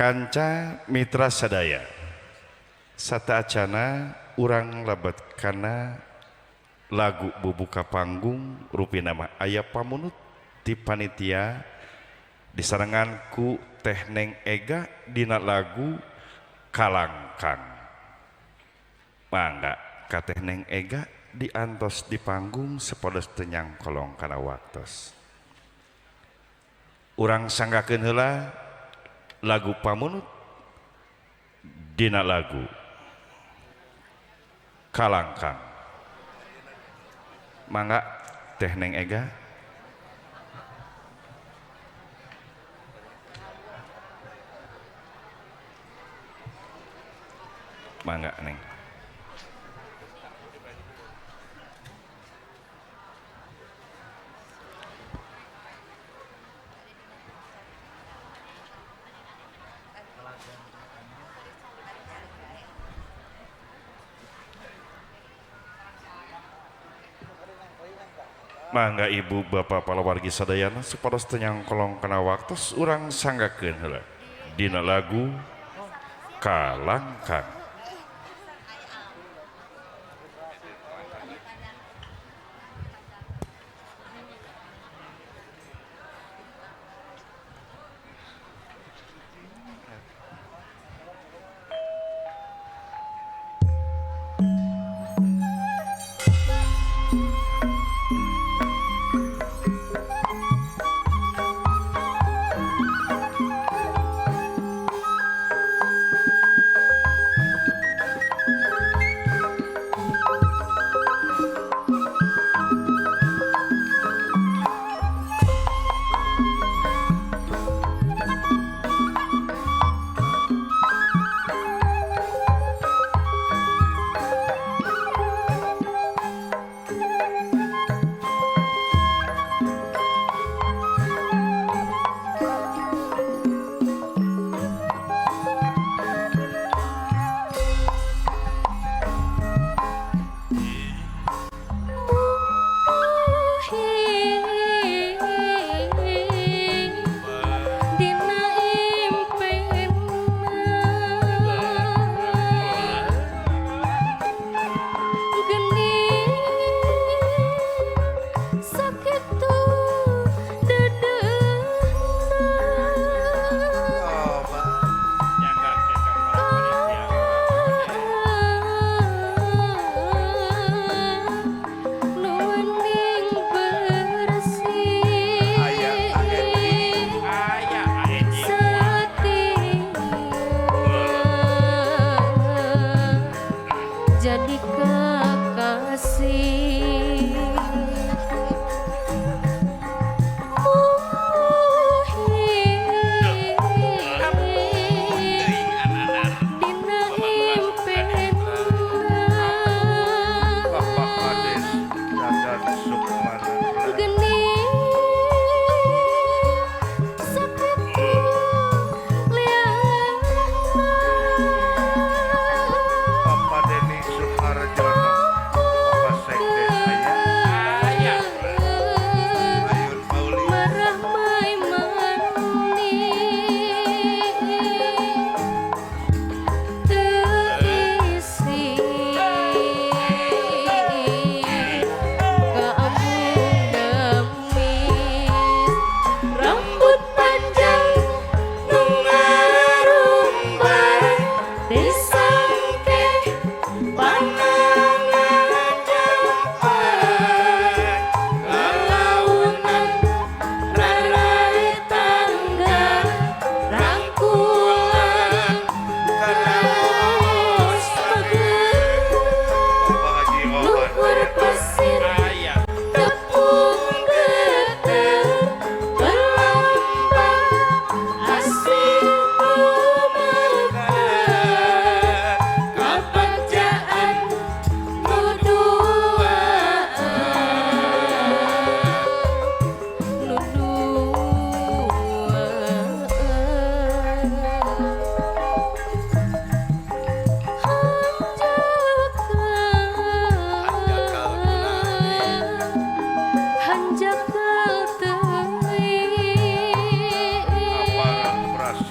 Kanca Mitra Sadaya Sata Acana urang lebat karena lagu bubuka panggung rupi nama Ayah Pamunut di panitia disarangan ku Teh Neng Ega dina lagu Kalangkang. Mangga ka Teh Neng Ega diantos di panggung sepodos tenyang kolong kana waktos. Urang sanggakeun heula lagu Pamunut dina lagu Kalangkang. Mangga Teh Neng Ega. Mangga Neng. Mangga ibu bapak palawargi sadayana supados tenyang kolong kana waktos urang sanggakeun heula dina lagu Kalangkang.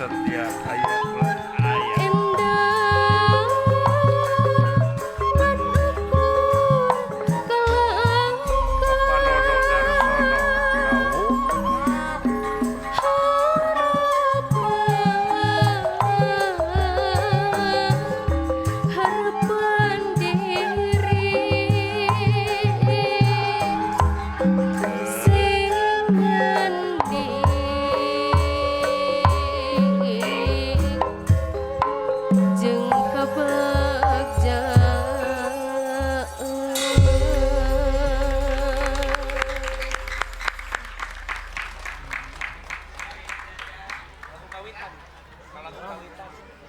setia aya ulah aya Panono Darsono harapan diri sing ngendi jeung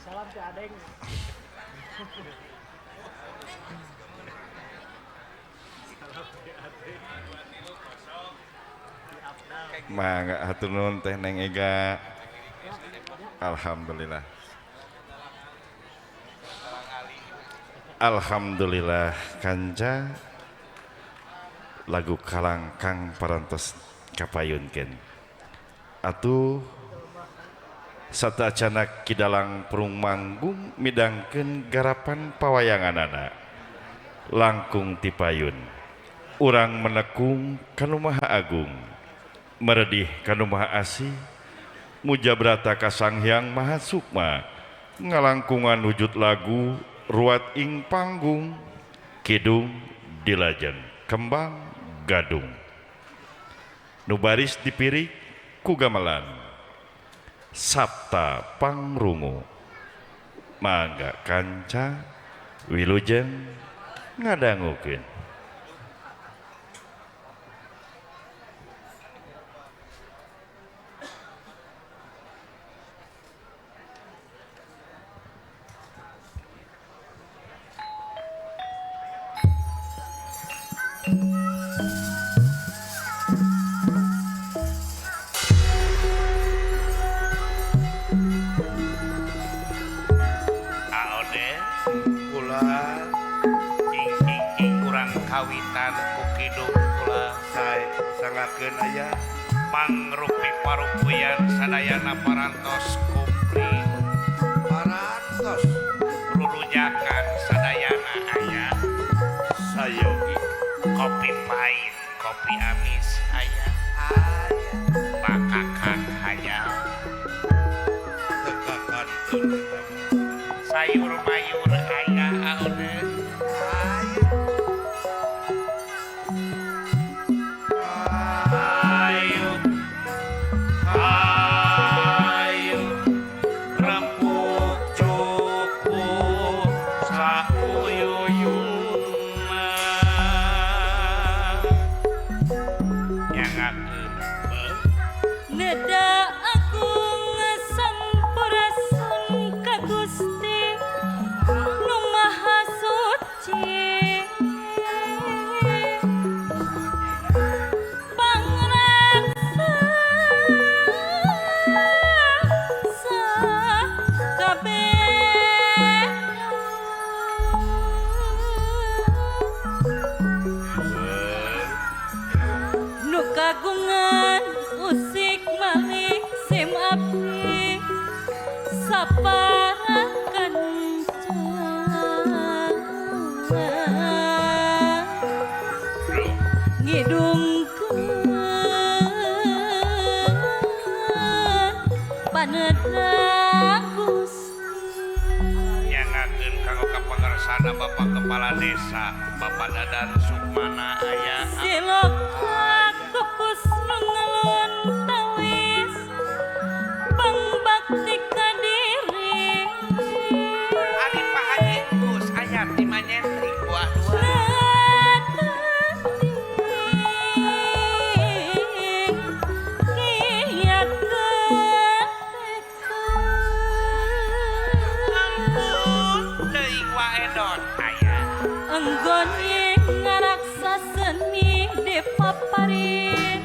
Salam ke Adeng. Mangga hatur nuhun teh Neng Ega. Alhamdulillah. Alhamdulillah kanca lagu kalangkang parantos kapayunkeun. Atuh satacana kidalang perung manggung midangkeun garapan pawayanganana langkung tipayun urang menekung kanu maha agung meredih kanu maha asih muja brata ka Sang Hyang Maha Sukma ngalangkungan wujud lagu ruat ing panggung kidung dilajeng kembang gadung nu baris dipirik ku gamelan sabta pangrungu mangga kanca wilujeng ngadangukeun. Kawitan kukidung kula sae sangakeun aya mangrupi parupuyan sadayana parantos kumpri parantos lulujakan sadayana aya sayogi kopi pahit kopi amis aya bakakak hayal tekakan sayur mayur aya aune kagungan usik malik sim abdi saparakan ngidungkeun panedah Gusti nyangakeun kanggo kapangarsana Bapak Kepala Desa Bapak Dadan Sukmana aya silokak kukus mengelun tawis bang bakti kadiri Ari Pak Haji Gus aya ti manyentrik buah dua teuing wae dot aya enggon ngaraksa seni di paparin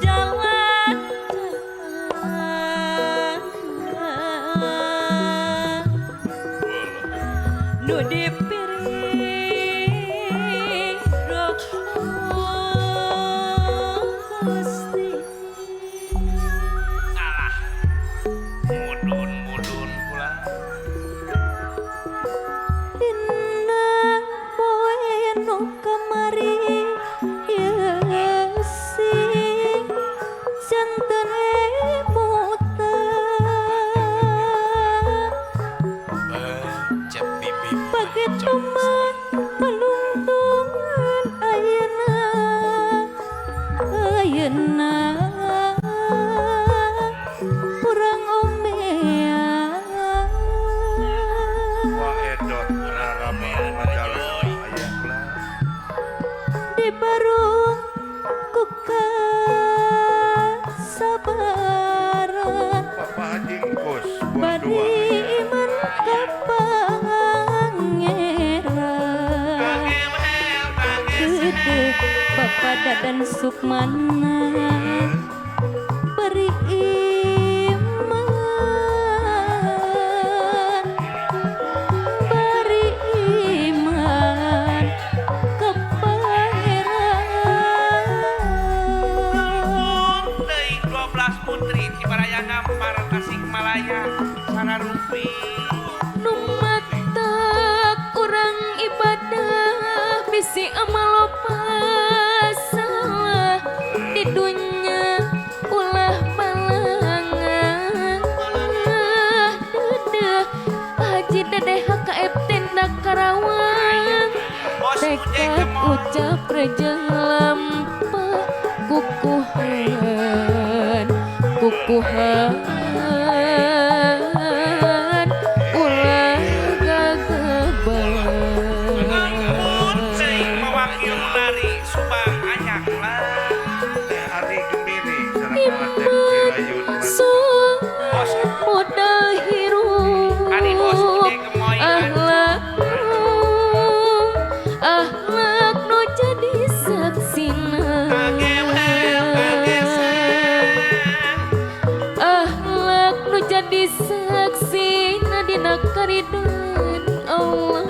jalan nu dipiring Gusti alah bari iman ka pangeran gede Bapak Dadan Sukmana beri iman ke pangeran Deui 12 putri Cibaraya Ngampar Tasikmalaya Sararupi numatak urang ibadah bisi amal salah di dunya ulah balangan dedeh haji dedeh HKF tindak Karawang tekad ucap rejeng lampa kukuhan ulah gageban mewakil dari Subang Anyak lah Ari Gemini sareng Cilayun bos modal hirup Ari bos gede gemoy ahlak nu jadi saksina ahlak nu jadi saksina dina karidan Allah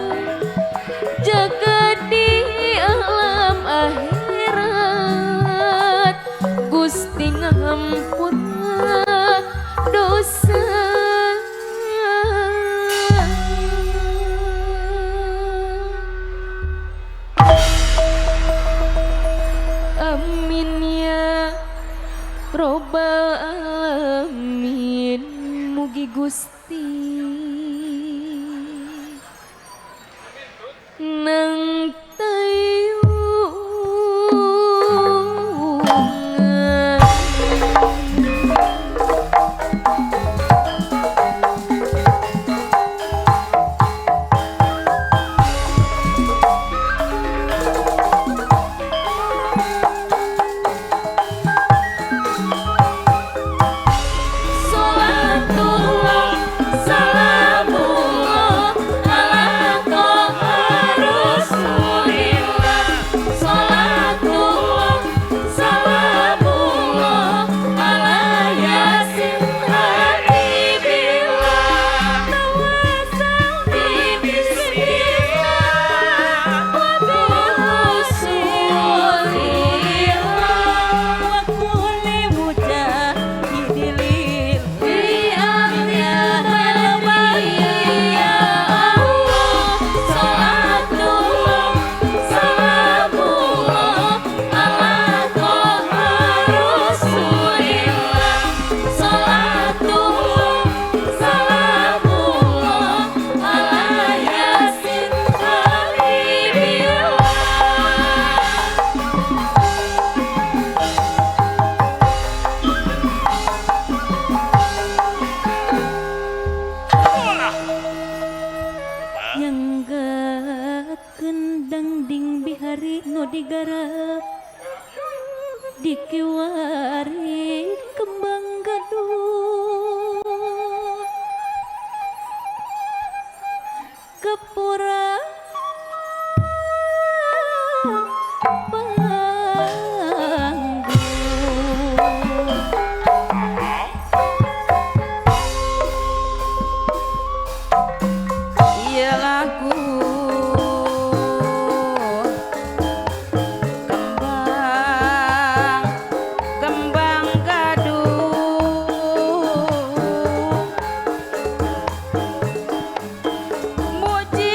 jaga di alam akhirat Gusti ngampura dosa amin ya robbal alamin mugi Gusti nang Salatullah salamullah ala toha rasulillah Salatullah salamullah ala yasin habibillah Tawasal bismillah wa birasulillah wa kulli mujahidin yang gak kendang ding bihari no digarap dikiwari kembang gaduh kepura iya lagu kembang gaduh muji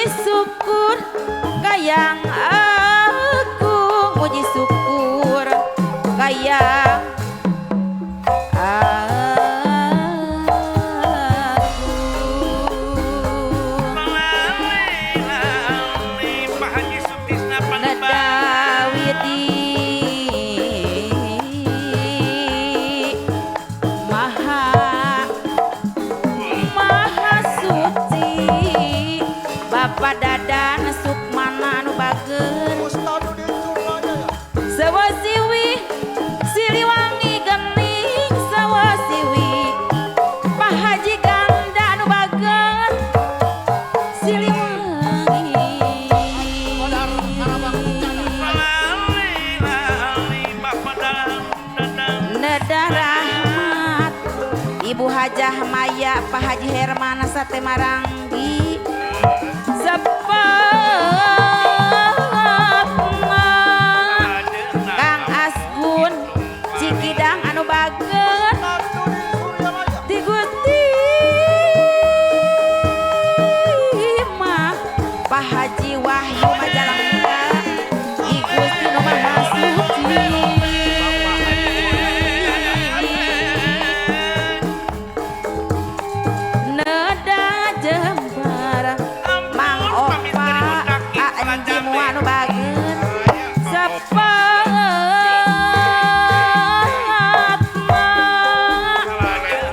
Hajah Maya Pak Haji Herman Sate Maranggi Sepatna Kang Asgun Cikidang anu baget Ti Gusti mah Pak Haji Wahyu Majalengka Ti Gusti nu Maha Suci Neda jembar Mang Opa Anji Muanu baget Sepatna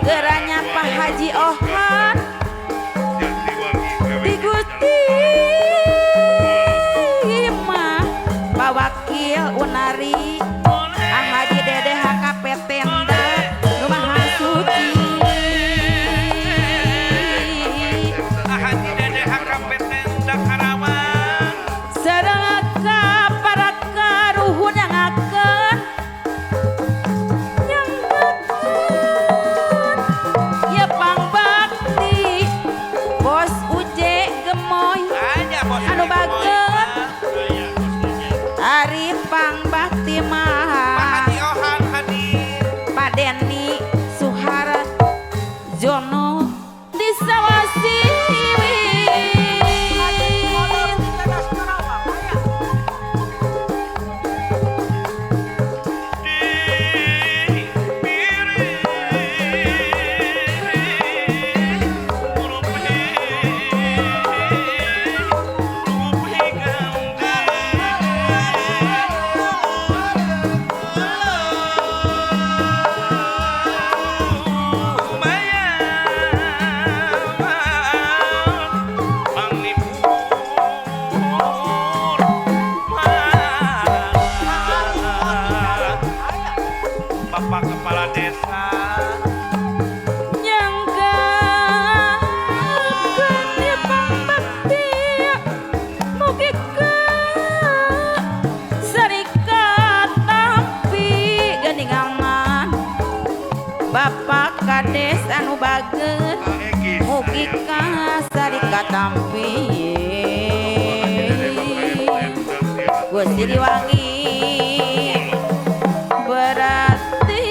Geranya Pak Haji Ohan Ti Gusti mah Pak Wakil Unari Haji Dede HKP Tenda nu Maha Suci Haji Dede HKP Tenda Karawang sareng para karuhun yang akan ya pangbakti Bos Uje Gemoy aja bos anu baget Ari Pangbakti Pak mah Haji Ohan hadir Pak Denny Suhara Jono di Sawasiwi Bapak Kepala Desa nyangka gede pangbakti mugi ke serikat tapi gandingan Bapak Kades anu baget mugi ka serikat tampi Gusti Diwangi berarti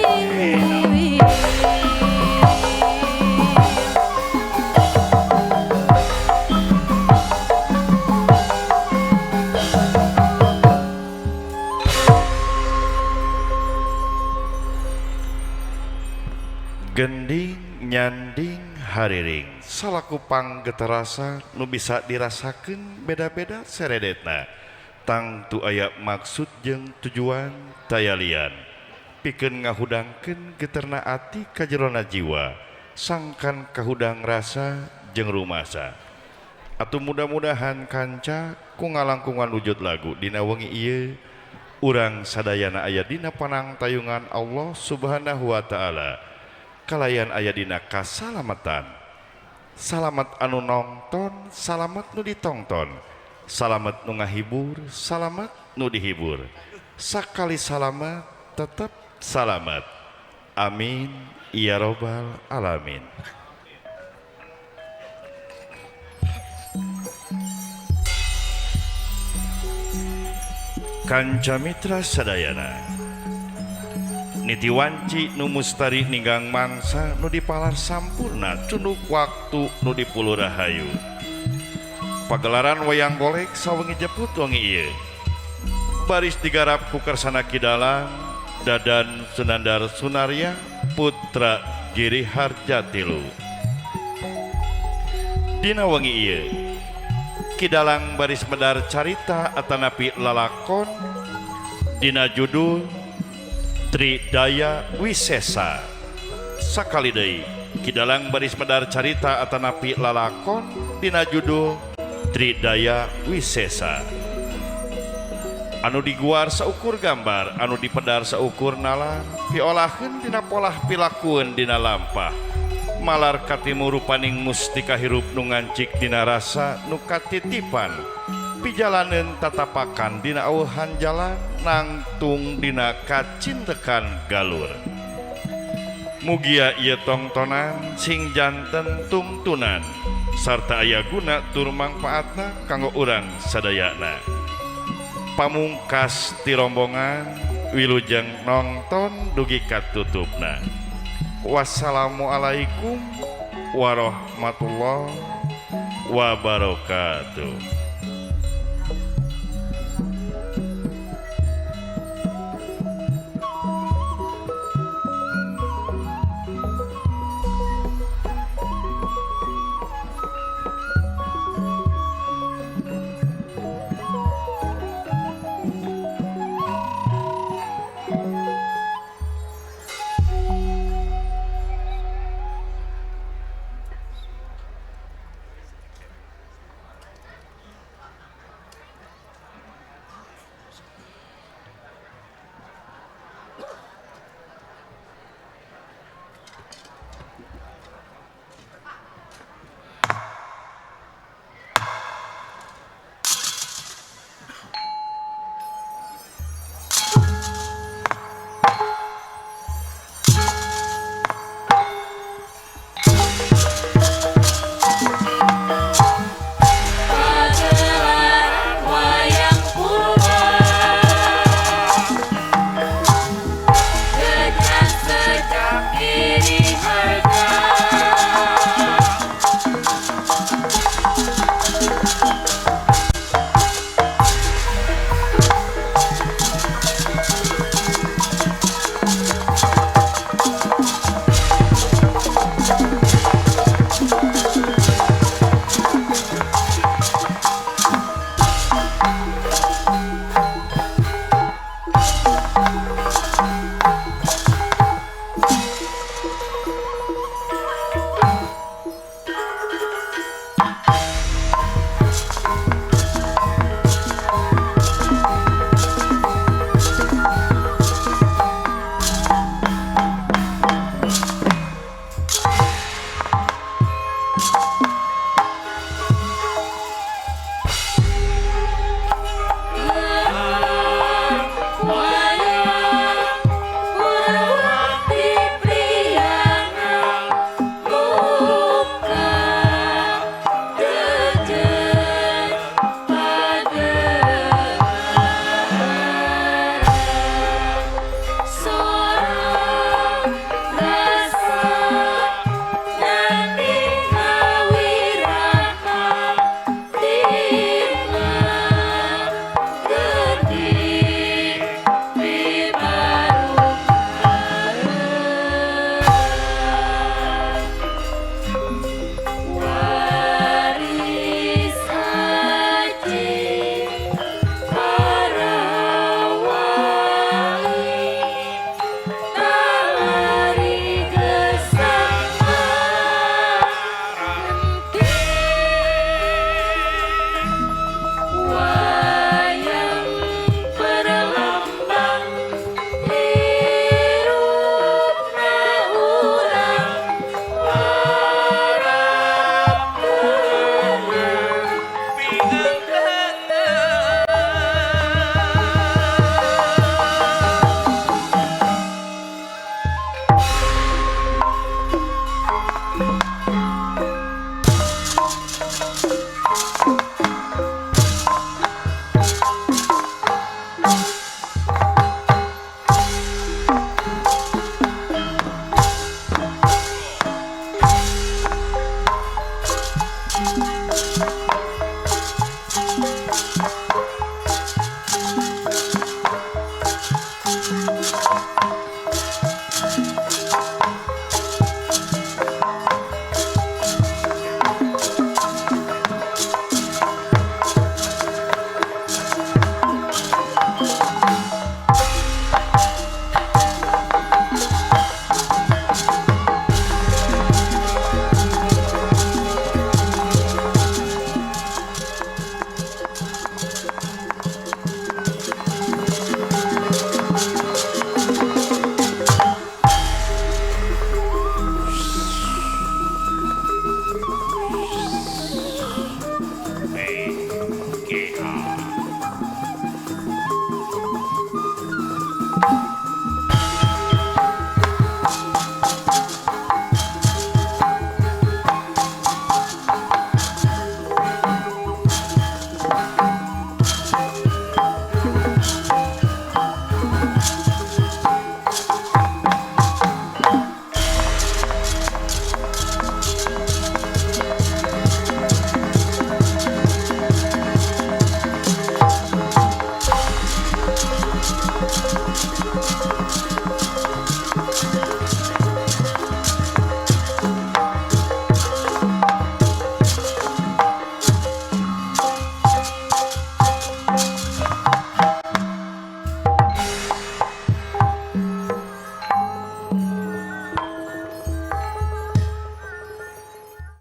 Gending nyanding hariring salaku panggeterasa nu bisa dirasakan beda-beda seredetna tangtu aya maksud jeung tujuan tayalian pikeun ngahudangkeun geterna ati ka jerona jiwa sangkan kahudang rasa jeung rumasa atuh mudah-mudahan kanca ku ngalangkungan wujud lagu dina wengi ieu urang sadayana aya dina panangtayungan Allah Subhanahu wa taala kalayan aya dina kasalamatan salamet anu nongton salamet nu ditongton salamet nu ngahibur salamet nu dihibur sakali salamet tetep salamet amin ya robbal alamin. Kanca mitra sadayana niti wanci nu mustari ninggang mangsa nu dipalar sampurna cunduk waktu nu dipuluh rahayu pagelaran wayang golek sawengi jeput wengi ieu baris digarap ku kersana kidalang Dadan Sunandar Sunaria putra Giri Harjatilu dina wengi ieu kidalang baris medar carita atanapi lalakon dina judul Tridaya Wisesa sakali deui kidalang baris medar carita atanapi lalakon dina judul Tridaya Wisesa anu diguar saukur gambar anu dipedar saukur nalar piolaheun dina polah pilakueun dina lampah malar katimu rupaning mustika hirup nu ngancik dina rasa nu katitipan pijalaneun tatapakan dina auhan jalan nangtung dina kacintekan galur Mugia ieu tongtonan sing janten tungtunan sarta aya guna tur mangpaatna kanggo urang sadayana. Pamungkas ti rombongan wilujeng nongton dugi katutupna. Wassalamualaikum warahmatullahi wabarakatuh.